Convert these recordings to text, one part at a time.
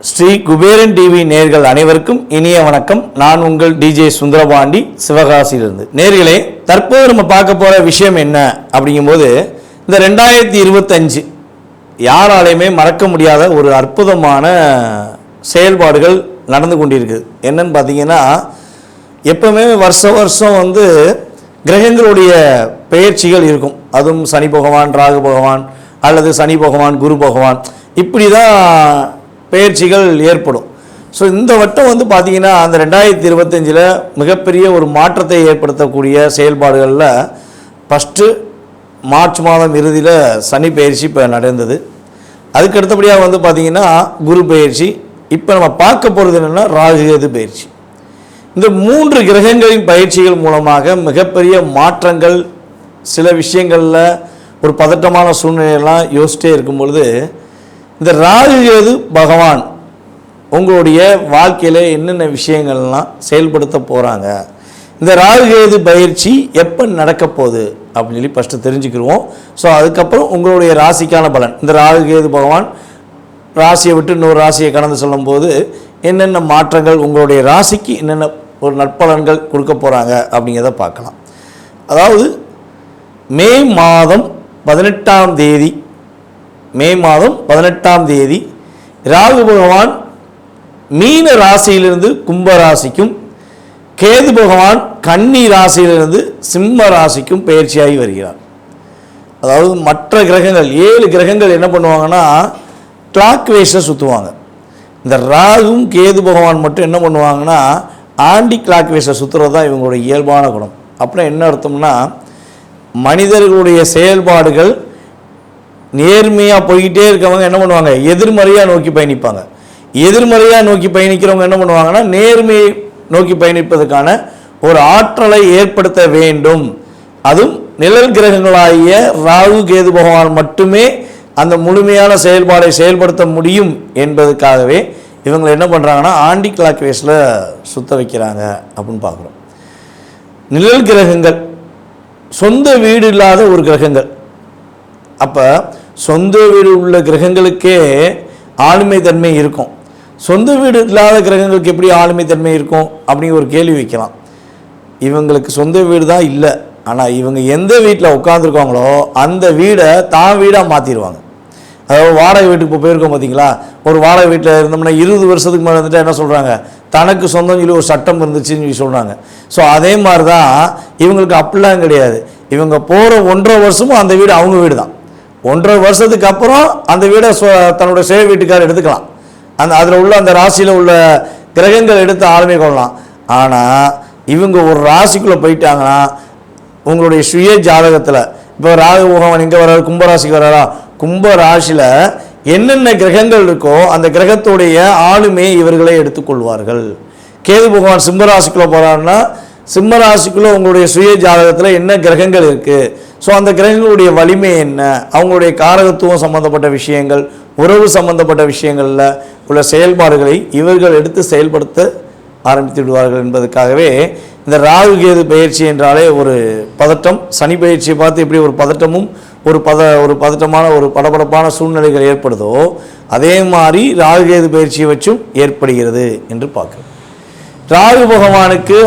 Sri Kuberan TV நேர்கள் அனைவருக்கும் இனிய வணக்கம். நான் உங்கள் டிஜே சுந்தரபாண்டி, சிவகாசியிலிருந்து. நேர்களே, தற்போது நம்ம பார்க்க போகிற விஷயம் என்ன அப்படிங்கும்போது, இந்த 2025 யாராலையுமே மறக்க முடியாத ஒரு அற்புதமான செயல்பாடுகள் நடந்து கொண்டிருக்குது. என்னன்னு பார்த்தீங்கன்னா, எப்பவுமே வருஷம் கிரகங்களுடைய பெயர்ச்சிகள் இருக்கும். அதுவும் சனி பகவான், ராகு பகவான், அல்லது சனி பகவான், குரு பகவான், இப்படி தான் பெயர்ச்சிகள் ஏற்படும். ஸோ இந்த வட்டம் பார்த்தீங்கன்னா, அந்த 2025 மிகப்பெரிய ஒரு மாற்றத்தை ஏற்படுத்தக்கூடிய செயல்பாடுகளில் ஃபஸ்ட்டு மார்ச் மாதம் இறுதியில் சனி பயிற்சி இப்போ நடந்தது. அதுக்கு அடுத்தபடியாக பார்த்தீங்கன்னா குரு பயிற்சி. இப்போ நம்ம பார்க்க போகிறது என்னென்னா ராகு கேது பயிற்சி. இந்த 3 கிரகங்களின் பயிற்சிகள் மூலமாக மிகப்பெரிய மாற்றங்கள், சில விஷயங்களில் ஒரு பதட்டமான சூழ்நிலையெல்லாம் யோசிச்சிட்டே இருக்கும் பொழுது, இந்த ராகு கேது பகவான் உங்களுடைய வாழ்க்கையில் என்னென்ன விஷயங்கள்லாம் செயல்படுத்த போகிறாங்க, இந்த ராகு கேது பயிற்சி எப்போ நடக்க போகுது அப்படின்னு சொல்லி ஃபஸ்ட்டு தெரிஞ்சுக்கிடுவோம். ஸோ அதுக்கப்புறம் உங்களுடைய ராசிக்கான பலன், இந்த ராகு கேது பகவான் ராசியை விட்டு இன்னொரு ராசியை கடந்து சொல்லும்போது என்னென்ன மாற்றங்கள், உங்களுடைய ராசிக்கு என்னென்ன ஒரு நற்பலன்கள் கொடுக்க போகிறாங்க அப்படிங்கிறத பார்க்கலாம். அதாவது மே மாதம் 18ஆம் தேதி ராகு பகவான் மீன ராசியிலிருந்து கும்ப ராசிக்கும், கேது பகவான் கன்னி ராசியிலிருந்து சிம்ம ராசிக்கும் பயிற்சியாகி வருகிறார். அதாவது மற்ற கிரகங்கள் 7 கிரகங்கள் என்ன பண்ணுவாங்கன்னா கிளாக் வைஸில் சுற்றுவாங்க. இந்த ராகும் கேது பகவான் மட்டும் என்ன பண்ணுவாங்கன்னா ஆண்டி கிளாக் வைஸில் சுற்றுறது தான் இவங்களுடைய இயல்பான குணம். அப்புறம் என்ன அர்த்தம்னா, மனிதர்களுடைய செயல்பாடுகள் நேர்மையாக போய்கிட்டே இருக்கவங்க என்ன பண்ணுவாங்க, எதிர்மறையாக நோக்கி பயணிப்பாங்க. எதிர்மறையாக நோக்கி பயணிக்கிறவங்க என்ன பண்ணுவாங்கன்னா நேர்மையை நோக்கி பயணிப்பதற்கான ஒரு ஆற்றலை ஏற்படுத்த வேண்டும். அதுவும் நிழல் கிரகங்களாகிய ராகு கேது பகவான் மட்டுமே அந்த முழுமையான செயல்பாடை செயல்படுத்த முடியும் என்பதற்காகவே இவங்க என்ன பண்ணுறாங்கன்னா ஆண்டி கிளாக் வைஸில் சுத்த வைக்கிறாங்க அப்படின்னு பார்க்குறோம். நிழல் கிரகங்கள் சொந்த வீடு இல்லாத ஒரு கிரகங்கள். அப்போ சொந்த வீடு உள்ள கிரகங்களுக்கே ஆளுமை தன்மை இருக்கும். சொந்த வீடு இல்லாத கிரகங்களுக்கு எப்படி ஆளுமை தன்மை இருக்கும் அப்படிங்கிற ஒரு கேள்வி வைக்கலாம். இவங்களுக்கு சொந்த வீடு தான் இல்லை, ஆனால் இவங்க எந்த வீட்டில் உட்காந்துருக்காங்களோ அந்த வீடை தான் வீடாக மாற்றிடுவாங்க. அதாவது வாடகை வீட்டுக்கு இப்போ போயிருக்கோம் பார்த்தீங்களா, ஒரு வாடகை வீட்டில் இருந்தோம்னா 20 வருஷத்துக்கு மேலே வந்துட்டு என்ன சொல்கிறாங்க, தனக்கு சொந்தம் சொல்லி ஒரு சட்டம் இருந்துச்சுன்னு சொல்லி சொல்கிறாங்க. ஸோ அதே மாதிரி தான் இவங்களுக்கு அப்படிலாம் கிடையாது. இவங்க போகிற 1.5 வருஷமும் அந்த வீடு அவங்க வீடு தான். 1.5 வருஷத்துக்கு அப்புறம் அந்த வீடை தன்னுடைய சேவை வீட்டுக்காரர் எடுத்துக்கலாம். அதில் உள்ள அந்த ராசியில் உள்ள கிரகங்கள் எடுத்து ஆளுமை கொள்ளலாம். ஆனால் இவங்க ஒரு ராசிக்குள்ளே போயிட்டாங்கன்னா உங்களுடைய சுய ஜாதகத்தில் இப்போ ராகு பகவான் எங்கே வர்றாரு, கும்பராசிக்கு வர்றாரா, கும்ப ராசியில் என்னென்ன கிரகங்கள் இருக்கோ அந்த கிரகத்துடைய ஆளுமையை இவர்களே எடுத்துக்கொள்வார்கள். கேது பகவான் சிம்மராசிக்குள்ளே போகிறாருன்னா சிம்மராசிக்குள்ளே உங்களுடைய சுய ஜாதகத்தில் என்ன கிரகங்கள் இருக்குது, ஸோ அந்த கிரகங்களுடைய வலிமை என்ன, அவங்களுடைய காரகத்துவம் சம்பந்தப்பட்ட விஷயங்கள், உறவு சம்பந்தப்பட்ட விஷயங்களில் உள்ள செயல்பாடுகளை இவர்கள் எடுத்து செயல்படுத்த ஆரம்பித்து விடுவார்கள் என்பதற்காகவே இந்த ராகு கேது பயிற்சி என்றாலே ஒரு பதட்டம். சனி பயிற்சியை பார்த்து எப்படி ஒரு பதட்டமும் ஒரு பதட்டமான ஒரு படபடப்பான சூழ்நிலைகள் ஏற்படுதோ அதே மாதிரி ராகு கேது பயிற்சியை வச்சும் ஏற்படுகிறது என்று பார்க்குறோம். ராகு பகவானுக்கு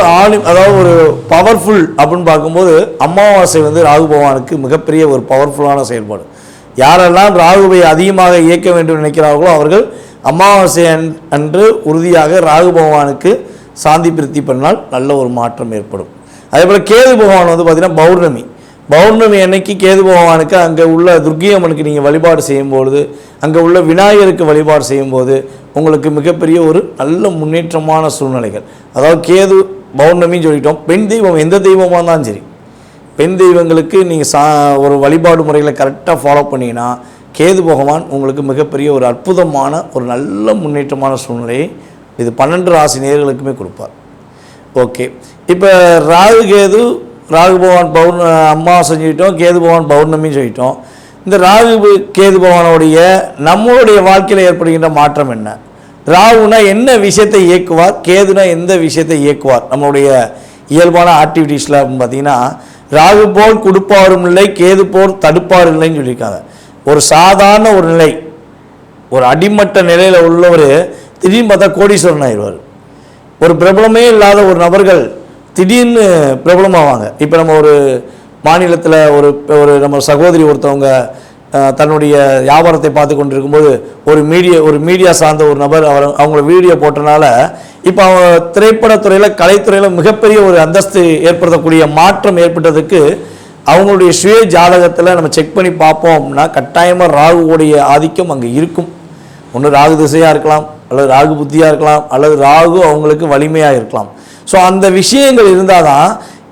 அதாவது ஒரு பவர்ஃபுல் அப்படின்னு பார்க்கும்போது அமாவாசை ராகு பகவானுக்கு மிகப்பெரிய ஒரு பவர்ஃபுல்லான செயல்பாடு. யாரெல்லாம் ராகுவை அதிகமாக இயக்க வேண்டும் நினைக்கிறார்களோ அவர்கள் அமாவாசை அன்று உறுதியாக ராகு பகவானுக்கு சாந்தி பிரித்தி பண்ணால் நல்ல ஒரு மாற்றம் ஏற்படும். அதே போல் கேது பகவான் பார்த்திங்கன்னா பௌர்ணமி அன்னைக்கு கேது பகவானுக்கு அங்கே உள்ள துர்க்கை அம்மனுக்கு நீங்கள் வழிபாடு செய்யும்பொழுது, அங்கே உள்ள விநாயகருக்கு வழிபாடு செய்யும்போது உங்களுக்கு மிகப்பெரிய ஒரு நல்ல முன்னேற்றமான சூழ்நிலைகள். அதாவது கேது பௌர்ணமின்னு சொல்லிட்டோம். பெண் தெய்வம் எந்த தெய்வமாக இருந்தாலும் சரி, பெண் தெய்வங்களுக்கு நீங்கள் ஒரு வழிபாடு முறைகளை கரெக்டாக ஃபாலோ பண்ணிங்கன்னா கேது பகவான் உங்களுக்கு மிகப்பெரிய ஒரு அற்புதமான ஒரு நல்ல முன்னேற்றமான சூழ்நிலையை இது 12 ராசி நேயர்களுக்குமே கொடுப்பார். ஓகே, இப்போ ராகு பகவான் அமாவாசை சொல்லிட்டோம், கேது பகவான் பௌர்ணமின்னு சொல்லிட்டோம். இந்த ராகு கேது பகவானுடைய நம்மளுடைய வாழ்க்கையில் ஏற்படுகின்ற மாற்றம் என்ன? ராகுனா என்ன விஷயத்தை இயக்குவார், கேதுனா எந்த விஷயத்தை இயக்குவார் நம்மளுடைய இயல்பான ஆக்டிவிட்டீஸில் அப்படின்னு பார்த்தீங்கன்னா, ராகு போல் கொடுப்பாரும் இல்லை, கேது போல் தடுப்பாரும் இல்லைன்னு சொல்லியிருக்காங்க. ஒரு சாதாரண ஒரு நிலை, ஒரு அடிமட்ட நிலையில் உள்ளவர் திடீர்னு பார்த்தா கோடீஸ்வரன் ஆயிடுவார். ஒரு பிரபலமே இல்லாத ஒரு நபர்கள் திடீர்னு பிரபலமாவாங்க. இப்போ நம்ம ஒரு மாநிலத்தில் ஒரு நம்ம சகோதரி ஒருத்தவங்க தன்னுடைய வியாபாரத்தை பார்த்து கொண்டு இருக்கும்போது ஒரு மீடியா சார்ந்த ஒரு நபர் அவங்கள வீடியோ போட்டனால இப்போ அவங்க திரைப்படத்துறையில் கலைத்துறையில் மிகப்பெரிய ஒரு அந்தஸ்து ஏற்படுத்தக்கூடிய மாற்றம் ஏற்பட்டதுக்கு அவங்களுடைய சுய ஜாதகத்தில் நம்ம செக் பண்ணி பார்ப்போம் அப்படின்னா கட்டாயமாக ராகுவோடைய ஆதிக்கம் அங்கே இருக்கும். ஒன்று ராகு திசையாக இருக்கலாம், அல்லது ராகு புத்தியாக இருக்கலாம், அல்லது ராகு அவங்களுக்கு வலிமையாக இருக்கலாம். ஸோ அந்த விஷயங்கள் இருந்தால் தான்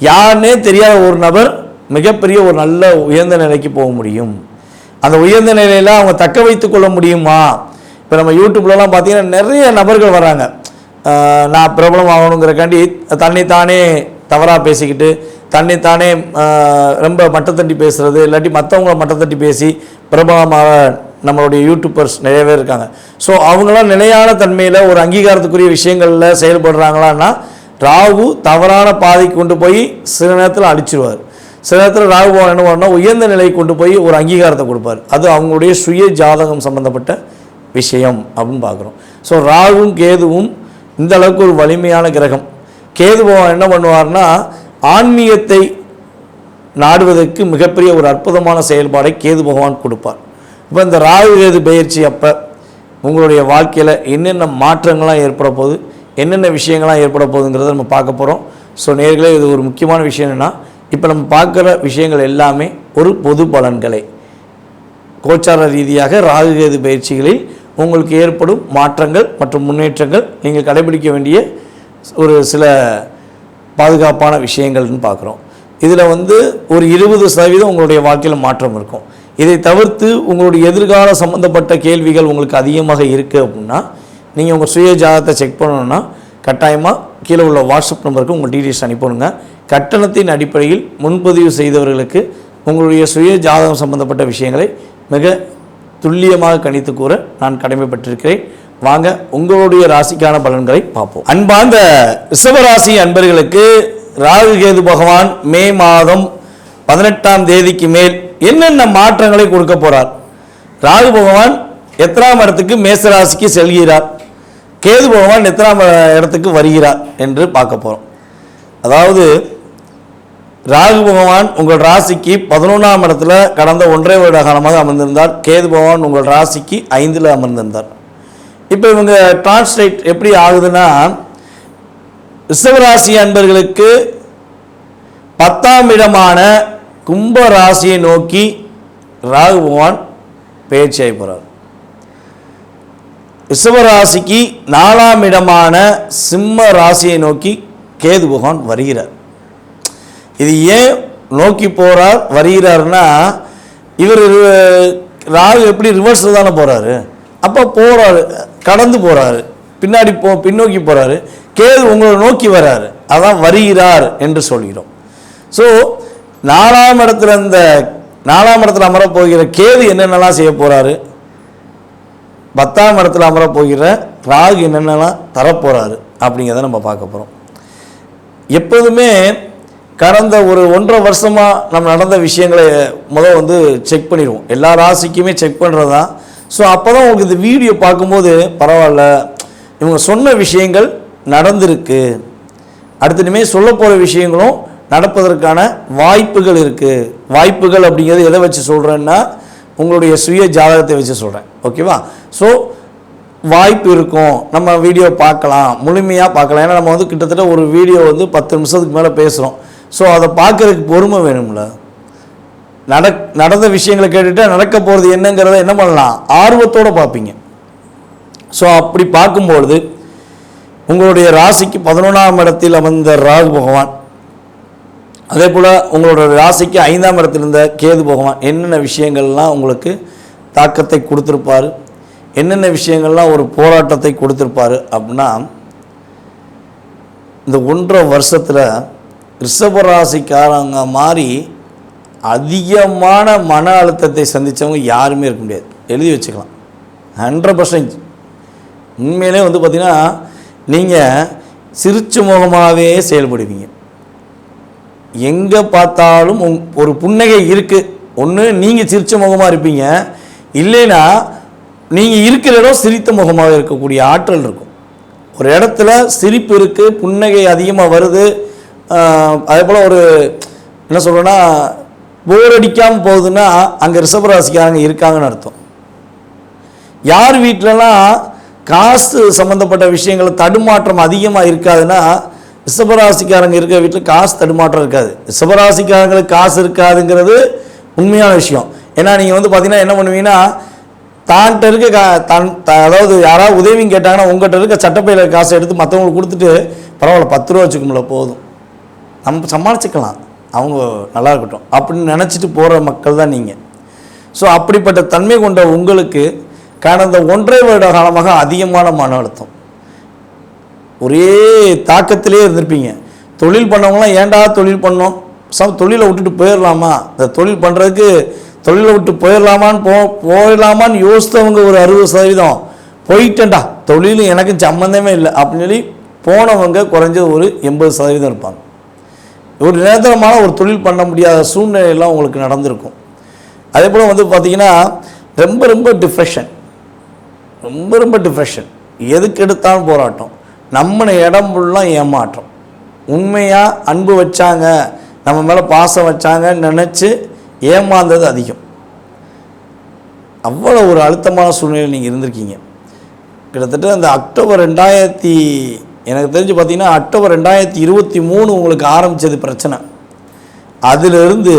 யாருன்னே தெரியாத ஒரு நபர் மிகப்பெரிய ஒரு நல்ல உயர்ந்த நிலைக்கு போக முடியும். அந்த உயர்ந்த நிலையில் அவங்க தக்க வைத்து கொள்ள முடியுமா? இப்போ நம்ம யூடியூப்லலாம் பார்த்தீங்கன்னா நிறைய நபர்கள் வராங்க, நான் பிரபலம் ஆகணுங்கிறக்காண்டி தன்னைத்தானே தவறாக பேசிக்கிட்டு தன்னைத்தானே ரொம்ப மட்டத்தட்டி பேசுகிறது, இல்லாட்டி மற்றவங்கள மட்டத்தட்டி பேசி பிரபலமாக நம்மளுடைய யூடியூபர்ஸ் நிறைய பேர் இருக்காங்க. ஸோ அவங்களாம் நிலையான தன்மையில் ஒரு அங்கீகாரத்துக்குரிய விஷயங்களில் செயல்படுறாங்களான்னா ராகு தவறான பாதைக்கு கொண்டு போய் சில நேரத்தில் அழிச்சிருவார். சில நேரத்தில் ராகு பகவான் என்ன பண்ணால் உயர்ந்த நிலைக்கு கொண்டு போய் ஒரு அங்கீகாரத்தை கொடுப்பார். அது அவங்களுடைய சுய ஜாதகம் சம்பந்தப்பட்ட விஷயம் அப்படின்னு பார்க்குறோம். ஸோ ராகுவும் கேதுவும் இந்த அளவுக்கு ஒரு வலிமையான கிரகம். கேது பகவான் என்ன பண்ணுவார்னா ஆன்மீகத்தை நாடுவதற்கு மிகப்பெரிய ஒரு அற்புதமான செயல்பாடை கேது பகவான் கொடுப்பார். இப்போ இந்த ராகு கேது பயிற்சி அப்போ உங்களுடைய வாழ்க்கையில் என்னென்ன மாற்றங்கள்லாம் ஏற்பட போகுது, என்னென்ன விஷயங்கள்லாம் ஏற்பட போகுதுங்கிறத நம்ம பார்க்க போகிறோம். ஸோ நேர்களே, இது ஒரு முக்கியமான விஷயம் என்னென்னா, இப்போ நம்ம பார்க்குற விஷயங்கள் எல்லாமே ஒரு பொது பலன்களை கோச்சார ரீதியாக ராகு கேது பயிற்சிகளில் உங்களுக்கு ஏற்படும் மாற்றங்கள் மற்றும் முன்னேற்றங்கள் நீங்கள் கடைபிடிக்க வேண்டிய ஒரு சில பாதுகாப்பான விஷயங்கள்னு பார்க்குறோம். இதில் ஒரு 20% உங்களுடைய வாழ்க்கையில் மாற்றம் இருக்கும். இதை தவிர்த்து உங்களுடைய எதிர்கால சம்மந்தப்பட்ட கேள்விகள் உங்களுக்கு அதிகமாக இருக்குது அப்படின்னா நீங்கள் உங்கள் சுய ஜாதகத்தை செக் பண்ணணுன்னா கட்டாயமாக கீழே உள்ள வாட்ஸ்அப் நம்பருக்கு உங்கள் டீட்டெயில்ஸ் அனுப்பணுங்க. கட்டணத்தின் அடிப்படையில் முன்பதிவு செய்தவர்களுக்கு உங்களுடைய சுய ஜாதகம் சம்பந்தப்பட்ட விஷயங்களை மிக துல்லியமாக கணித்து கூற நான் கடமைப்பட்டிருக்கிறேன். வாங்க உங்களுடைய ராசிக்கான பலன்களை பார்ப்போம். அன்பார்ந்த ரிஷபராசி அன்பர்களுக்கு ராகு கேது பகவான் மே மாதம் 18ஆம் தேதிக்கு மேல் என்னென்ன மாற்றங்களை கொடுக்க போறார்? ராகு பகவான் எத்தனாம் இடத்துக்கு மேசராசிக்கு செல்கிறார், கேது பகவான் எத்தனாம் இடத்துக்கு வருகிறார் என்று பார்க்க போறோம். அதாவது ராகு பகவான் உங்கள் ராசிக்கு 11ஆம் இடத்துல கடந்த 1.5 வருட காலமாக அமர்ந்திருந்தார். கேது பகவான் உங்கள் ராசிக்கு 5ல் அமர்ந்திருந்தார். இப்போ இவங்க டிரான்ஸ்லேட் எப்படி ஆகுதுன்னா, ரிஷபராசி அன்பர்களுக்கு 10ஆம் இடமான கும்ப ராசியை நோக்கி ராகு பகவான் பயிற்சியாகி போகிறார். ரிஷபராசிக்கு 4ஆம் இடமான சிம்ம ராசியை நோக்கி கேது பகவான் வருகிறார். இது ஏன் நோக்கி போகிறார் வருகிறார்னா, இவர் ராகு எப்படி ரிவர்ஸில் தானே போகிறாரு, அப்போ போகிறாரு, கடந்து போகிறாரு, பின்னோக்கி போகிறாரு. கேது உங்களை நோக்கி வர்றாரு, அதான் வருகிறார் என்று சொல்கிறோம். ஸோ 4ஆம் இடத்துல அமர போகிற கேது என்னென்னலாம் செய்ய போகிறாரு, 10ஆம் இடத்துல அமர போகிற ராகு என்னென்னலாம் தரப்போகிறாரு அப்படிங்கிறத நம்ம பார்க்க போகிறோம். எப்போதுமே கடந்த ஒரு 1.5 வருஷமாக நம்ம நடந்த விஷயங்களை செக் பண்ணிடுவோம். எல்லா ராசிக்குமே செக் பண்ணுறது தான். ஸோ அப்போ தான் உங்களுக்கு இந்த வீடியோ பார்க்கும்போது பரவாயில்ல, இவங்க சொன்ன விஷயங்கள் நடந்திருக்கு, அடுத்த இனிமேல் சொல்ல போகிற விஷயங்களும் நடப்பதற்கான வாய்ப்புகள் இருக்குது. வாய்ப்புகள் அப்படிங்கிறது எதை வச்சு சொல்கிறேன்னா, உங்களுடைய சுய ஜாதகத்தை வச்சு சொல்கிறேன், ஓகேவா? ஸோ வாய்ப்பு இருக்கும், நம்ம வீடியோ பார்க்கலாம், முழுமையாக பார்க்கலாம். ஏன்னா நம்ம கிட்டத்தட்ட ஒரு வீடியோ 10 நிமிஷத்துக்கு மேலே பேசுகிறோம். ஸோ அதை பார்க்குறதுக்கு பொறுமை வேணும்ல. நடந்த விஷயங்களை கேட்டுட்டு நடக்க போகிறது என்னங்கிறத என்ன பண்ணலாம், ஆர்வத்தோடு பார்ப்பீங்க. ஸோ அப்படி பார்க்கும்பொழுது உங்களுடைய ராசிக்கு 11ஆம் இடத்தில் அமர்ந்த ராகு பகவான், அதே போல் உங்களோட ராசிக்கு 5ஆம் இடத்தில் இருந்த கேது பகவான் என்னென்ன விஷயங்கள்லாம் உங்களுக்கு தாக்கத்தை கொடுத்துருப்பார், என்னென்ன விஷயங்கள்லாம் ஒரு போராட்டத்தை கொடுத்துருப்பார் அப்படின்னா, இந்த 1.5 வருஷத்தில் ரிஷபராசிக்காரங்க மாதிரி அதிகமான மன அழுத்தத்தை சந்தித்தவங்க யாருமே இருக்க முடியாது. எழுதி வச்சுக்கலாம், 100%. உண்மையிலே பார்த்திங்கன்னா நீங்கள் சிரிச்ச முகமாகவே செயல்படுவீங்க. எங்கே பார்த்தாலும் ஒரு புன்னகை இருக்குது. ஒன்று நீங்கள் சிரித்த முகமாக இருப்பீங்க, இல்லைன்னா நீங்கள் இருக்கிற இடம் சிரித்த முகமாக இருக்கக்கூடிய ஆற்றல் இருக்கும். ஒரு இடத்துல சிரிப்பு இருக்குது, புன்னகை அதிகமாக வருது, அதே போல் ஒரு என்ன சொல்கிறேன்னா போர் அடிக்காமல் போகுதுன்னா அங்கே ரிஷபராசிக்காரங்க இருக்காங்கன்னு அர்த்தம். யார் வீட்டிலலாம் காசு சம்மந்தப்பட்ட விஷயங்கள் தடுமாற்றம் அதிகமாக இருக்காதுன்னா ரிஷபராசிக்காரங்க இருக்கிற வீட்டில் காசு தடுமாற்றம் இருக்காது. ரிஷபராசிக்காரங்களுக்கு காசு இருக்காதுங்கிறது உண்மையான விஷயம். ஏன்னா நீங்கள் பார்த்தீங்கன்னா என்ன பண்ணுவீங்கன்னா, தான்கிட்ட இருக்க அதாவது யாராவது உதவியும் கேட்டாங்கன்னா உங்கள்கிட்ட இருக்க சட்டப்பையில் காசை எடுத்து மற்றவங்களுக்கு கொடுத்துட்டு பரவாயில்ல 10 ரூபா வச்சுக்கோங்கள போதும், நம்ம சமாளிச்சுக்கலாம், அவங்க நல்லா இருக்கட்டும் அப்படின்னு நினச்சிட்டு போகிற மக்கள் தான் நீங்கள். ஸோ அப்படிப்பட்ட தன்மை கொண்ட உங்களுக்கு கடந்த 1.5 வருட காலமாக அதிகமான மன அழுத்தம், ஒரே தாக்கத்திலே இருந்திருப்பீங்க. தொழில் பண்ணவங்களாம் ஏன்டா தொழில் பண்ணோம், தொழிலை விட்டுட்டு போயிடலாமா, இந்த தொழில் பண்ணுறதுக்கு தொழிலை விட்டு போயிடலாமான்னு யோசித்தவங்க ஒரு 60% போயிட்டேன்டா, தொழில் எனக்கு சம்மந்தமே இல்லை அப்படின்னு சொல்லி போனவங்க குறைஞ்சது ஒரு 80% இருப்பாங்க. ஒரு நிரந்தரமான ஒரு தொழில் பண்ண முடியாத சூழ்நிலையெல்லாம் உங்களுக்கு நடந்திருக்கும். அதே போல் பார்த்திங்கன்னா ரொம்ப டிப்ரெஷன், ரொம்ப டிப்ரெஷன், எதுக்கு எடுத்தாலும் போராட்டம், நம்ம இடம் ஃபுல்லாக ஏமாற்றம். உண்மையாக அன்பு வச்சாங்க, நம்ம மேலே பாசம் வச்சாங்கன்னு நினச்சி ஏமாந்தது அதிகம். அவ்வளோ ஒரு அழுத்தமான சூழ்நிலை நீங்கள் இருந்திருக்கீங்க. கிட்டத்தட்ட அந்த அக்டோபர் 2000 எனக்கு தெரிஞ்சு பார்த்திங்கன்னா அக்டோபர் 2023 உங்களுக்கு ஆரம்பித்தது பிரச்சனை. அதிலிருந்து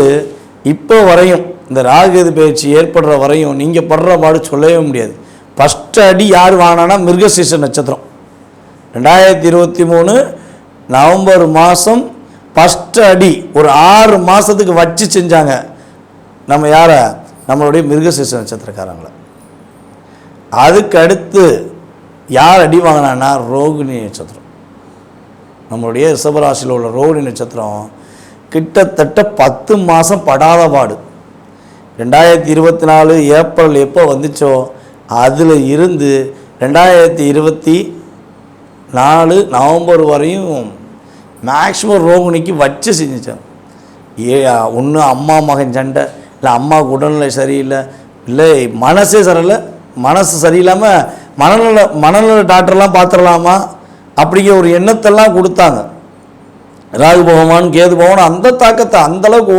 இப்போ வரையும் இந்த ராகுகேது பயிற்சி ஏற்படுற வரையும் நீங்கள் படுற பாடு சொல்லவே முடியாது. ஃபஸ்ட்டு அடி யார் வாங்கினான்னா மிருகசீரிஷ நட்சத்திரம் 2023 நவம்பர் மாதம் ஃபஸ்ட்டு அடி ஒரு 6 மாதத்துக்கு வச்சு செஞ்சாங்க. நம்ம யாரை, நம்மளுடைய மிருகசீரிஷ நட்சத்திரக்காரங்களை. அதுக்கு அடுத்து யார் அடி வாங்கினான்னா ரோகிணி நட்சத்திரம். நம்மளுடைய ரிஷபராசியில் உள்ள ரோகிணி நட்சத்திரம் கிட்டத்தட்ட 10 மாதம் படாத பாடு. 2024 ஏப்ரல் எப்போ வந்துச்சோ அதில் இருந்து 2024 நவம்பர் வரையும் மேக்ஸிமம் ரோகிணிக்கு வச்சு செஞ்சிச்சேன். ஒன்று அம்மா மகன் சண்டை, இல்லை அம்மாவுக்கு உடல்நிலை சரியில்லை, இல்லை மனசே சரியில்லை, மனசு சரியில்லாமல் மனநல டாக்டர்லாம் பார்த்துடலாமா அப்படிங்கிற ஒரு எண்ணத்தெல்லாம் கொடுத்தாங்க. ராகு பகவான் கேது பகவான் அந்த தாக்கத்தை அந்தளவுக்கு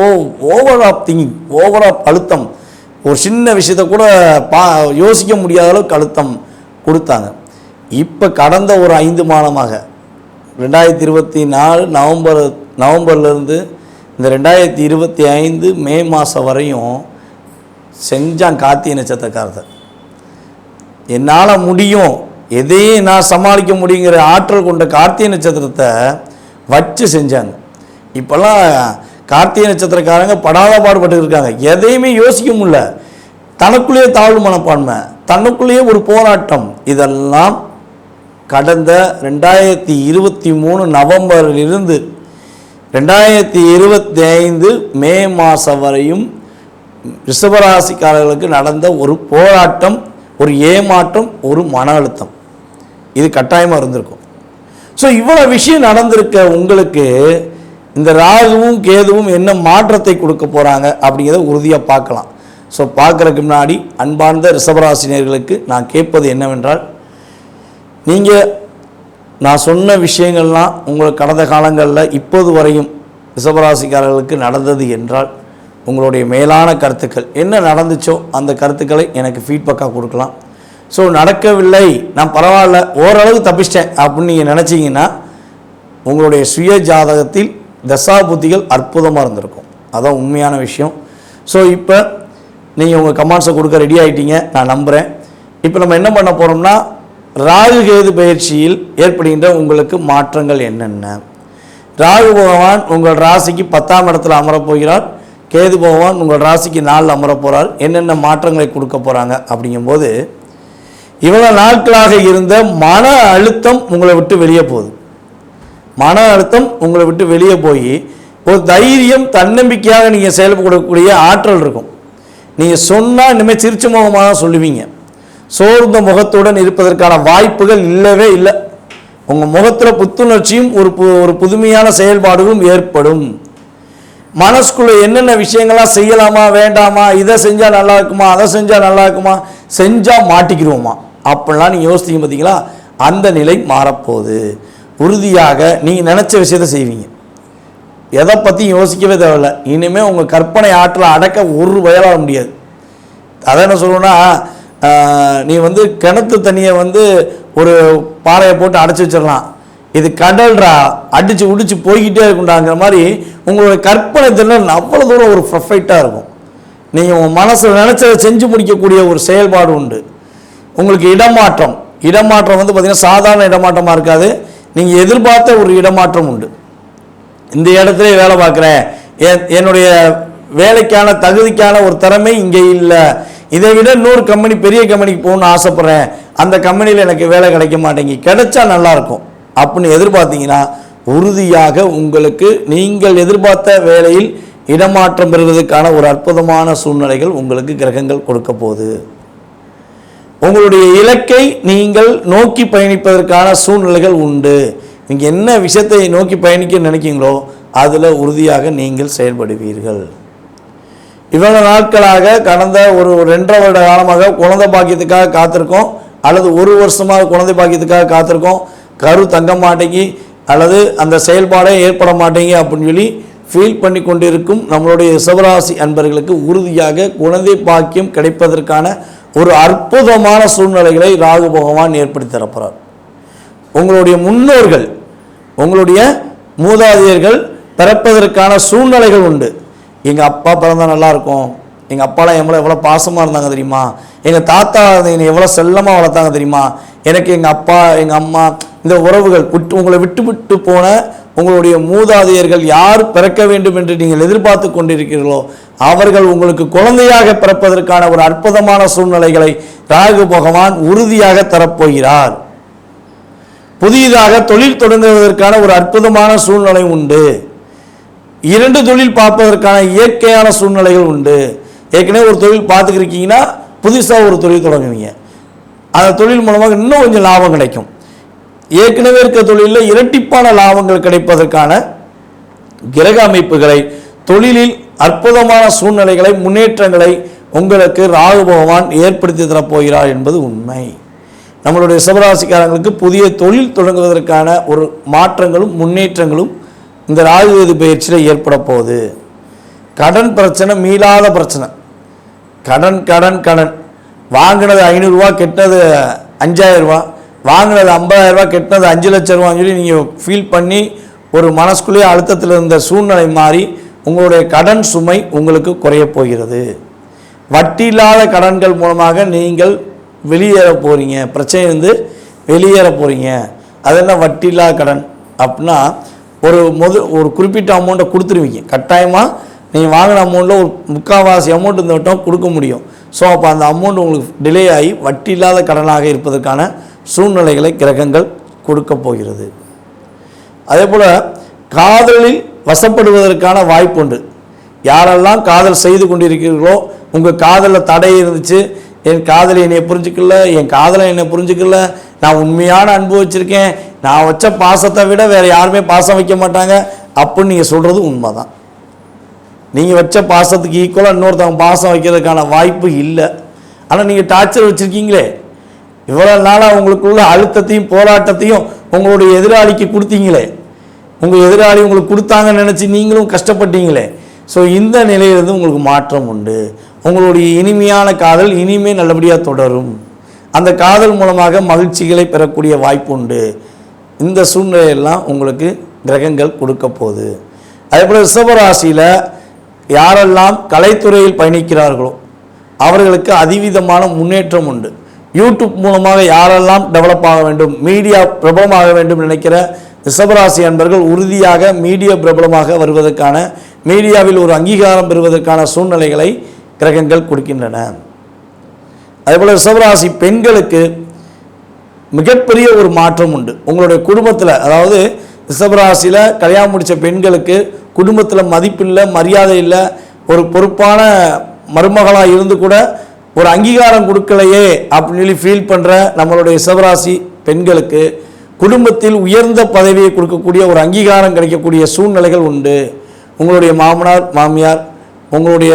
ஓவராப் திங்கிங், ஓவராப் அழுத்தம், ஒரு சின்ன விஷயத்தை கூட யோசிக்க முடியாத அளவுக்கு அழுத்தம் கொடுத்தாங்க. இப்போ கடந்த ஒரு 5 மாதமாக 2024 நவம்பர்லேருந்து இந்த 2025 மே மாதம் வரையும் செஞ்சான் கார்த்திகை நட்சத்திரக்காரத்தை. என்னால் முடியும், எதையும் நான் சமாளிக்க முடியுங்கிற ஆற்றல் கொண்ட கார்த்திகை நட்சத்திரத்தை வச்சு செஞ்சாங்க. இப்போல்லாம் கார்த்திகை நட்சத்திரக்காரங்க படாத பாடுபட்டு இருக்காங்க, எதையுமே யோசிக்க முடியல, தனக்குள்ளேயே தாழ்வு மனப்பான்மை, தனக்குள்ளேயே ஒரு போராட்டம். இதெல்லாம் கடந்த 2023 நவம்பரிலிருந்து 2025 மே மாதம் வரையும் ரிஷபராசிக்காரர்களுக்கு நடந்த ஒரு போராட்டம், ஒரு ஏமாற்றம், ஒரு மன அழுத்தம், இது கட்டாயமாக இருந்திருக்கும். ஸோ இவ்வளோ விஷயம் நடந்திருக்க உங்களுக்கு இந்த ராகுவும் கேதுவும் என்ன மாற்றத்தை கொடுக்க போகிறாங்க அப்படிங்கிறத உறுதியாக பார்க்கலாம். ஸோ பார்க்குறதுக்கு முன்னாடி அன்பார்ந்த ரிஷபராசினியர்களுக்கு நான் கேட்பது என்னவென்றால், நீங்கள் நான் சொன்ன விஷயங்கள்லாம் உங்களுக்கு கடந்த காலங்களில் இப்போது வரையும் ரிஷபராசிக்காரர்களுக்கு நடந்தது என்றால் உங்களுடைய மேலான கருத்துக்கள் என்ன நடந்துச்சோ அந்த கருத்துக்களை எனக்கு ஃபீட்பேக்காக கொடுக்கலாம். ஸோ நடக்கவில்லை, நான் பரவாயில்ல, ஓரளவு தப்பிச்சிட்டேன் அப்படின்னு நீங்கள் நினச்சிங்கன்னா உங்களுடைய சுய ஜாதகத்தில் தசா புத்திகள் அற்புதமாக இருந்திருக்கும். அதான் உண்மையான விஷயம். ஸோ இப்போ நீங்கள் உங்கள் கமெண்ட்ஸை கொடுக்க ரெடி ஆகிட்டீங்க, நான் நம்புகிறேன். இப்போ நம்ம என்ன பண்ண போகிறோம்னா, ராகு கேது பயிற்சியில் ஏற்படுகின்ற உங்களுக்கு மாற்றங்கள் என்னென்ன. ராகு பகவான் உங்கள் ராசிக்கு 10ஆம் இடத்துல அமரப்போகிறார், கேது பகவான் உங்கள் ராசிக்கு 4 அமரப்போகிறார். என்னென்ன மாற்றங்களை கொடுக்க போகிறாங்க அப்படிங்கும்போது, இவ்வளோ நாட்களாக இருந்த மன அழுத்தம் உங்களை விட்டு வெளியே போகுது. மன அழுத்தம் உங்களை விட்டு வெளியே போய் ஒரு தைரியம், தன்னம்பிக்கையாக நீங்கள் செயல்படக்கூடிய ஆற்றல் இருக்கும். நீங்கள் சொன்னால் இனிமேல் சிரிச்ச முகமாக சொல்லுவீங்க. சோர்ந்த முகத்துடன் இருப்பதற்கான வாய்ப்புகள் இல்லவே இல்லை. உங்கள் முகத்தில் புத்துணர்ச்சியும் ஒரு புதுமையான செயல்பாடுகளும் ஏற்படும். மனசுக்குள்ள என்னென்ன விஷயங்கள்லாம் செய்யலாமா வேண்டாமா, இதை செஞ்சால் நல்லா இருக்குமா, அதை செஞ்சால் நல்லா இருக்குமா, செஞ்சால் மாட்டிக்கிடுவோமா அப்படிலாம் நீங்கள் யோசித்தீங்க பார்த்தீங்களா, அந்த நிலை மாறப்போகுது. உறுதியாக நீங்கள் நினச்ச விஷயத்தை செய்வீங்க. எதை பற்றியும் யோசிக்கவே தேவையில்லை. இனிமேல் உங்கள் கற்பனை ஆற்றலை அடக்க ஒரு வயலாக முடியாது. அதை என்ன சொல்லணும்னா, நீ கிணத்து தண்ணியை ஒரு பாறையை போட்டு அடைச்சி வச்சிடலாம், இது கடல்ரா அடித்து உடிச்சு போய்கிட்டே இருக்குண்டாங்கிற மாதிரி உங்களுடைய கற்பனை திறன் அவ்வளோ தூரம் ஒரு பர்ஃபெக்டாக இருக்கும். நீங்கள் உங்கள் மனசில் நினச்சதை செஞ்சு முடிக்கக்கூடிய ஒரு செயல்பாடு உண்டு. உங்களுக்கு இடமாற்றம் பார்த்திங்கன்னா சாதாரண இடமாற்றமாக இருக்காது, நீங்கள் எதிர்பார்த்த ஒரு இடமாற்றம் உண்டு. இந்த இடத்துல வேலை பார்க்குறேன், என்னுடைய வேலைக்கான தகுதிக்கான ஒரு திறமை இங்கே இல்லை, இதை விட இன்னொரு கம்பெனி பெரிய கம்பெனிக்கு போகணும்னு ஆசைப்பட்றேன், அந்த கம்பெனியில் எனக்கு வேலை கிடைக்க மாட்டேங்கி, கிடைச்சா நல்லாயிருக்கும் அப்படின்னு எதிர்பார்த்தீங்கன்னா உறுதியாக உங்களுக்கு நீங்கள் எதிர்பார்த்த வேலையில் இடமாற்றம் பெறுவதற்கான ஒரு அற்புதமான சூழ்நிலைகள் உங்களுக்கு கிரகங்கள் கொடுக்க போகுது. உங்களுடைய இலக்கை நீங்கள் நோக்கி பயணிப்பதற்கான சூழ்நிலைகள் உண்டு. நீங்கள் என்ன விஷயத்தை நோக்கி பயணிக்க நினைக்கிறீங்களோ அதில் உறுதியாக நீங்கள் செயல்படுவீர்கள். இவ்வளவு நாட்களாக கடந்த ஒரு 2.5 வருட காலமாக குழந்தை பாக்கியத்துக்காக காத்திருக்கோம், அல்லது 1 வருஷமாக குழந்தை பாக்கியத்துக்காக காத்திருக்கோம், கரு தங்க மாட்டேங்கி அல்லது அந்த செயல்பாடே ஏற்பட மாட்டேங்கி அப்படின்னு சொல்லி ஃபீல் பண்ணி கொண்டிருக்கும் நம்மளுடைய ரிஷபராசி அன்பர்களுக்கு உறுதியாக குழந்தை பாக்கியம் கிடைப்பதற்கான ஒரு அற்புதமான சூழ்நிலைகளை ராகு பகவான் ஏற்படுத்தி தரப்போகிறார். உங்களுடைய முன்னோர்கள், உங்களுடைய மூதாதையர்கள் பிறப்பதற்கான சூழ்நிலைகள் உண்டு. எங்கள் அப்பா பிறந்தால் நல்லாயிருக்கும், எங்கள் அப்பாலாம் எவ்வளோ எவ்வளோ பாசமாக இருந்தாங்க தெரியுமா, எங்கள் தாத்தா என்னை எவ்வளோ செல்லமாக வளர்த்தாங்க தெரியுமா, எனக்கு எங்கள் அப்பா எங்கள் அம்மா இந்த உறவுகள் உங்களை விட்டு விட்டு போன உங்களுடைய மூதாதையர்கள் யார் பிறக்க வேண்டும் என்று நீங்கள் எதிர்பார்த்து கொண்டிருக்கிறீர்களோ அவர்கள் உங்களுக்கு குழந்தையாக பிறப்பதற்கான ஒரு அற்புதமான சூழ்நிலைகளை ராகு பகவான் உறுதியாக தரப்போகிறார். புதிதாக தொழில் தொடங்குவதற்கான ஒரு அற்புதமான சூழ்நிலை உண்டு. 2 தொழில் பார்ப்பதற்கான இயற்கையான சூழ்நிலைகள் உண்டு. ஏற்கனவே ஒரு தொழில் பார்த்துக்கிருக்கீங்கன்னா புதுசாக ஒரு தொழில் தொடங்குவீங்க, அந்த தொழில் மூலமாக இன்னும் கொஞ்சம் லாபம் கிடைக்கும். ஏற்கனவே இருக்க தொழிலில் இரட்டிப்பான லாபங்கள் கிடைப்பதற்கான கிரக அமைப்புகளை, தொழிலில் அற்புதமான சூழ்நிலைகளை, முன்னேற்றங்களை உங்களுக்கு ராகு பகவான் ஏற்படுத்தி தரப்போகிறார் என்பது உண்மை. நம்மளுடைய ரிஷபராசிக்காரங்களுக்கு புதிய தொழில் தொடங்குவதற்கான ஒரு மாற்றங்களும் முன்னேற்றங்களும் இந்த ராகு கேது பயிற்சியில் ஏற்பட போகுது. கடன் பிரச்சனை மீளாத பிரச்சனை, கடன் கடன் கடன் வாங்கினது 500 ரூபா கெட்டது 5000 ரூபா, வாங்கினது 50,000 ரூபா கெட்டது 5 லட்சம் ரூபான்னு சொல்லி நீங்கள் ஃபீல் பண்ணி ஒரு மனசுக்குள்ளேயே அழுத்தத்தில் இருந்த சூழ்நிலை மாறி உங்களுடைய கடன் சுமை உங்களுக்கு குறைய போகிறது. வட்டி இல்லாத கடன்கள் மூலமாக நீங்கள் வெளியேற போகிறீங்க, பிரச்சனையிலிருந்து வெளியேற போகிறீங்க. அதெல்லாம் வட்டி இல்லாத கடன் அப்படின்னா ஒரு குறிப்பிட்ட அமௌண்ட்டை கொடுத்துருவீங்க. கட்டாயமாக நீங்கள் வாங்கின அமௌண்ட்டில் ஒரு 3/4 அமௌண்ட் இந்த வட்டம் கொடுக்க முடியும். ஸோ அப்போ அந்த அமௌண்ட் உங்களுக்கு டிலே ஆகி வட்டி இல்லாத கடனாக இருப்பதற்கான சூழ்நிலைகளை கிரகங்கள் கொடுக்க போகிறது. அதே போல் காதலில் வசப்படுவதற்கான வாய்ப்பு உண்டு. யாரெல்லாம் காதல் செய்து கொண்டிருக்கிறீர்களோ, உங்கள் காதலில் தடை இருந்துச்சு, என் காதலி என்னை புரிஞ்சுக்கல, என் காதலை என்னை புரிஞ்சுக்கல, நான் உண்மையான அன்பு வச்சுருக்கேன், நான் வச்ச பாசத்தை விட வேறு யாருமே பாசம் வைக்க மாட்டாங்க அப்படின்னு நீங்கள் சொல்கிறது உண்மை தான். நீங்கள் வச்ச பாசத்துக்கு ஈக்குவலாக இன்னொருத்தவங்க பாசம் வைக்கிறதுக்கான வாய்ப்பு இல்லை. ஆனால் நீங்கள் டார்ச்சர் வச்சுருக்கீங்களே, இவ்வளோ நாளாக உங்களுக்குள்ள அழுத்தத்தையும் போராட்டத்தையும் உங்களுடைய எதிராளிக்கு கொடுத்தீங்களே, உங்கள் எதிராளி உங்களுக்கு கொடுத்தாங்கன்னு நினச்சி நீங்களும் கஷ்டப்பட்டீங்களே. ஸோ இந்த நிலையிலிருந்து உங்களுக்கு மாற்றம் உண்டு. உங்களுடைய இனிமையான காதல் இனிமேல் நல்லபடியாக தொடரும். அந்த காதல் மூலமாக மகிழ்ச்சிகளை பெறக்கூடிய வாய்ப்பு உண்டு. இந்த சூழ்நிலையெல்லாம் உங்களுக்கு கிரகங்கள் கொடுக்க போகுது. அதே போல் ரிஷபராசியில் யாரெல்லாம் கலைத்துறையில் பயணிக்கிறார்களோ அவர்களுக்கு அதிவிதமான முன்னேற்றம் உண்டு. யூடியூப் மூலமாக யாரெல்லாம் டெவலப் ஆக வேண்டும், மீடியா பிரபலமாக வேண்டும் நினைக்கிற ரிஷபராசி அன்பர்கள் உறுதியாக மீடியா பிரபலமாக வருவதற்கான, மீடியாவில் ஒரு அங்கீகாரம் பெறுவதற்கான சூழ்நிலைகளை கிரகங்கள் கொடுக்கின்றன. அதேபோல் ரிஷபராசி பெண்களுக்கு மிகப்பெரிய ஒரு மாற்றம் உண்டு. உங்களுடைய குடும்பத்தில், அதாவது ரிஷபராசியில் கல்யாணம் முடித்த பெண்களுக்கு குடும்பத்தில் மதிப்பில்லை, மரியாதை இல்லை, ஒரு பொறுப்பான மருமகளாக இருந்து கூட ஒரு அங்கீகாரம் கொடுக்கலையே அப்படின்னு சொல்லி ஃபீல் பண்ணுற நம்மளுடைய ரிஷபராசி பெண்களுக்கு குடும்பத்தில் உயர்ந்த பதவியை கொடுக்கக்கூடிய ஒரு அங்கீகாரம் கிடைக்கக்கூடிய சூழ்நிலைகள் உண்டு. உங்களுடைய மாமனார் மாமியார் உங்களுடைய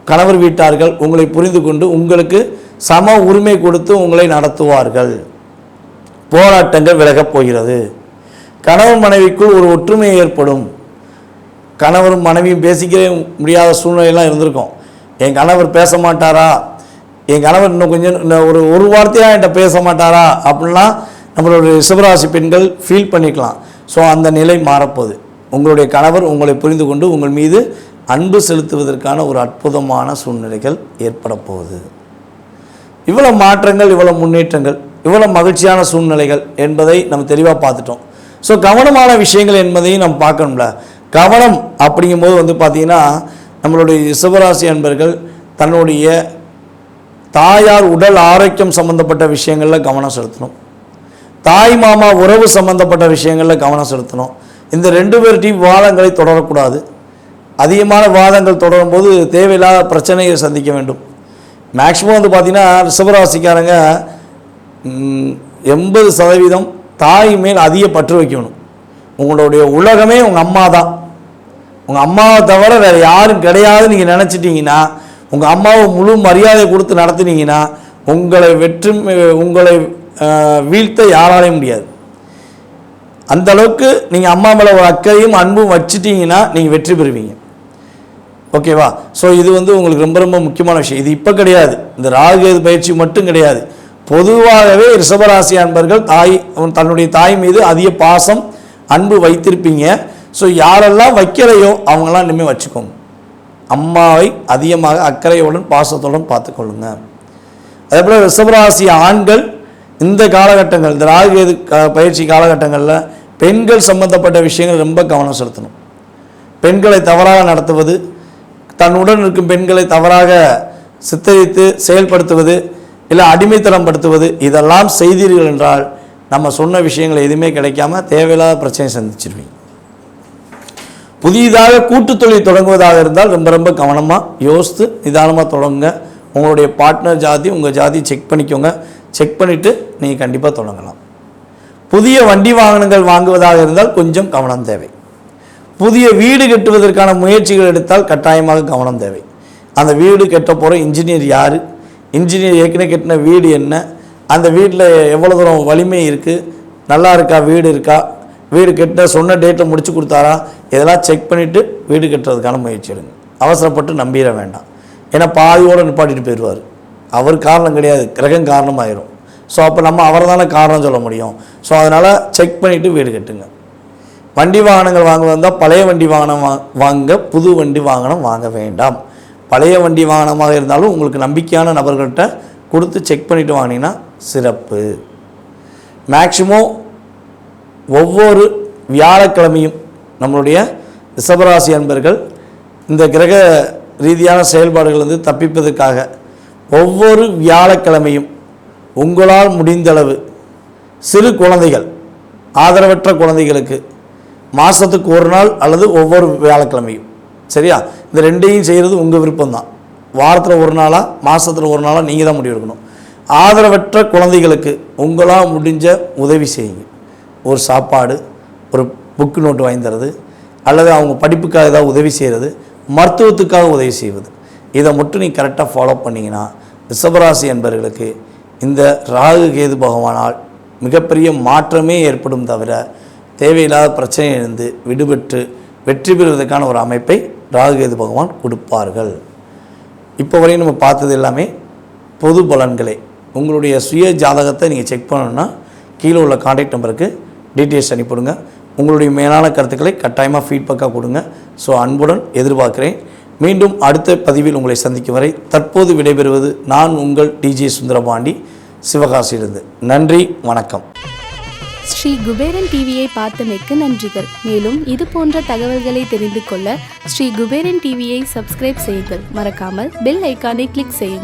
கணவர் வீட்டார்கள் உங்களை புரிந்து கொண்டு உங்களுக்கு சம உரிமை கொடுத்து உங்களை நடத்துவார்கள். போராட்டங்கள் விலகப் போகிறது. கணவன் மனைவிக்குள் ஒரு ஒற்றுமை ஏற்படும். கணவரும் மனைவியும் பேசிக்கவே முடியாத சூழ்நிலையெல்லாம் இருந்திருக்கும். என் கணவர் பேச மாட்டாரா, என் கணவர் இன்னும் கொஞ்சம் ஒரு வார்த்தையாக என்கிட்ட பேச மாட்டாரா அப்படின்லாம் நம்மளுடைய ரிஷபராசி பெண்கள் ஃபீல் பண்ணிக்கலாம். ஸோ அந்த நிலை மாறப்போகுது. உங்களுடைய கணவர் உங்களை புரிந்து கொண்டு உங்கள் மீது அன்பு செலுத்துவதற்கான ஒரு அற்புதமான சூழ்நிலைகள் ஏற்பட போகுது. இவ்வளோ மாற்றங்கள், இவ்வளோ முன்னேற்றங்கள், இவ்வளோ மகிழ்ச்சியான சூழ்நிலைகள் என்பதை நம்ம தெளிவாக பார்த்துட்டோம். ஸோ கவனமான விஷயங்கள் என்பதையும் நம்ம பார்க்கணும்ல. கவனம் அப்படிங்கும்போது பார்த்திங்கன்னா நம்மளுடைய ரிஷபராசி அன்பர்கள் தன்னுடைய தாயார் உடல் ஆரோக்கியம் சம்மந்தப்பட்ட விஷயங்களில் கவனம் செலுத்தணும். தாய் மாமா உறவு சம்மந்தப்பட்ட விஷயங்களில் கவனம் செலுத்தணும். இந்த 2 பேர்ட்டையும் வாதங்களை தொடரக்கூடாது. அதிகமான வாதங்கள் தொடரும் போது தேவையில்லாத பிரச்சனையை சந்திக்க வேண்டும். மேக்ஸிமம் பார்த்திங்கன்னா ரிஷபராசிக்காரங்க 80% தாய் மேல் அதிக பற்று வைக்கணும். உங்களுடைய உலகமே உங்கள் அம்மா தான். உங்கள் அம்மாவை தவிர வேறு யாரும் கிடையாதுன்னு நீங்கள் நினச்சிட்டிங்கன்னா, உங்கள் அம்மாவை முழு மரியாதை கொடுத்து நடத்துனீங்கன்னா உங்களை வீழ்த்த யாராலையும் முடியாது. அந்த அளவுக்கு நீங்கள் அம்மா மேலே ஒரு அக்கறையும் அன்பும் வச்சுட்டிங்கன்னா நீங்கள் வெற்றி பெறுவீங்க. ஓகேவா? ஸோ இது உங்களுக்கு ரொம்ப ரொம்ப முக்கியமான விஷயம். இது இப்போ கிடையாது, இந்த ராகுகேது பயிற்சி மட்டும் கிடையாது. பொதுவாகவே ரிஷபராசி அன்பர்கள் தன்னுடைய தாய் மீது அதிக பாசம் அன்பு வைத்திருப்பீங்க. ஸோ யாரெல்லாம் வைக்கலையோ அவங்களாம் இனிமேல் வச்சுக்கோங்க. அம்மாவை அதிகமாக அக்கறையுடன் பாசத்துடன் பார்த்துக்கொள்ளுங்க. அதே போல் ரிஷபராசி ஆண்கள் இந்த காலகட்டங்கள், இந்த ராகுகேது பயிற்சி காலகட்டங்களில் பெண்கள் சம்பந்தப்பட்ட விஷயங்கள் ரொம்ப கவனம் செலுத்தணும். பெண்களை தவறாக நடத்துவது, தன்னுடன் இருக்கும் பெண்களை தவறாக சித்தரித்து செயல்படுத்துவது, இல்லை அடிமைத்தனம் படுத்துவது, இதெல்லாம் செய்தீர்கள் என்றால் நம்ம சொன்ன விஷயங்கள் எதுவுமே கிடைக்காம தேவையில்லாத பிரச்சனை சந்திச்சிருவீங்க. புதிதாக கூட்டுத் தொழில் தொடங்குவதாக இருந்தால் ரொம்ப ரொம்ப கவனமாக யோசித்து நிதானமாக தொடங்குங்க. உங்களுடைய பார்ட்னர் ஜாதி உங்கள் ஜாதி செக் பண்ணிக்கோங்க. செக் பண்ணிவிட்டு நீங்கள் கண்டிப்பாக தொடங்கலாம். புதிய வண்டி வாகனங்கள் வாங்குவதாக இருந்தால் கொஞ்சம் கவனம் தேவை. புதிய வீடு கட்டுவதற்கான முயற்சிகள் எடுத்தால் கட்டாயமாக கவனம் தேவை. அந்த வீடு கட்ட போகிற இன்ஜினியர் யார், இன்ஜினியர் ஏற்கனவே கட்டின வீடு என்ன, அந்த வீட்டில் எவ்வளோ தூரம் வலிமை இருக்குது, நல்லா இருக்கா, வீடு இருக்கா, வீடு கட்ட சொன்ன டேட்டை முடிச்சு கொடுத்தாரா, இதெல்லாம் செக் பண்ணிவிட்டு வீடு கட்டுறதுக்கான முயற்சி எடுங்க. அவசரப்பட்டு நம்பிட வேண்டாம். ஏன்னா பாதியோடு நிப்பாட்டிட்டு போயிடுவார். அவர் காரணம் கிடையாது, கிரகம் காரணமாயிரும். ஸோ அப்போ நம்ம அவர் தானே காரணம் சொல்ல முடியும். ஸோ அதனால் செக் பண்ணிவிட்டு வீடு கட்டுங்க. வண்டி வாகனங்கள் வாங்க வந்தால் பழைய வண்டி வாகனம் வாங்க, புது வண்டி வாகனம் வாங்க வேண்டாம். பழைய வண்டி வாகனமாக இருந்தாலும் உங்களுக்கு நம்பிக்கையான நபர்கள்ட்ட கொடுத்து செக் பண்ணிவிட்டு வாங்கினீங்கன்னா சிறப்பு. மேக்சிமம் ஒவ்வொரு வியாழக்கிழமையும் நம்மளுடைய ரிஷபராசி அன்பர்கள் இந்த கிரக ரீதியான செயல்பாடுகள் தப்பிப்பதற்காக ஒவ்வொரு வியாழக்கிழமையும் உங்களால் முடிந்தளவு சிறு குழந்தைகள், ஆதரவற்ற குழந்தைகளுக்கு மாதத்துக்கு ஒரு நாள் அல்லது ஒவ்வொரு வியாழக்கிழமையும், சரியா, இந்த 2ஐயும் செய்கிறது உங்கள் விருப்பம்தான். வாரத்தில் ஒரு நாளாக மாதத்தில் ஒரு நாளாக நீங்கள் தான் முடிவு எடுக்கணும். ஆதரவற்ற குழந்தைகளுக்கு உங்களால் முடிஞ்ச உதவி செய்யுங்க. ஒரு சாப்பாடு, ஒரு புக்கு நோட்டு வாங்கி தரது, அல்லது அவங்க படிப்புக்காக ஏதாவது உதவி செய்கிறது, மருத்துவத்துக்காக உதவி செய்வது, இதை மட்டும் நீங்கள் கரெக்டாக ஃபாலோ பண்ணிங்கன்னா ரிஷபராசி என்பவர்களுக்கு இந்த ராகு கேது பகவானால் மிகப்பெரிய மாற்றமே ஏற்படும் தவிர தேவையில்லாத பிரச்சனையிலிருந்து விடுபட்டு வெற்றி பெறுவதற்கான ஒரு அமைப்பை ராகு கேது பகவான் கொடுப்பார்கள். இப்போ வரையும் நம்ம பார்த்தது எல்லாமே பொது பலன்களே. உங்களுடைய சுய ஜாதகத்தை நீங்கள் செக் பண்ணணுன்னா கீழே உள்ள கான்டாக்ட் நம்பருக்கு டீட்டெயில்ஸ் அனுப்பிவிடுங்க. உங்களுடைய மேலான கருத்துக்களை கட்டாயமாக ஃபீட்பேக்காக கொடுங்க. ஸோ அன்புடன் எதிர்பார்க்குறேன். மீண்டும் அடுத்த பதிவில் உங்களை சந்திக்கும் வரை தற்போது விடைபெறுவது நான் உங்கள் டிஜே சுந்தரபாண்டி, சிவகாசியிலிருந்து. நன்றி, வணக்கம். ஸ்ரீ குபேரன் டிவியை பார்த்தமைக்கு நன்றிகள். மேலும் இது போன்ற தகவல்களை தெரிந்து கொள்ள ஸ்ரீ குபேரன் டிவியை சப்ஸ்கிரைப் செய்யுங்கள். மறக்காமல் பெல் ஐக்கானை கிளிக் செய்யுங்கள்.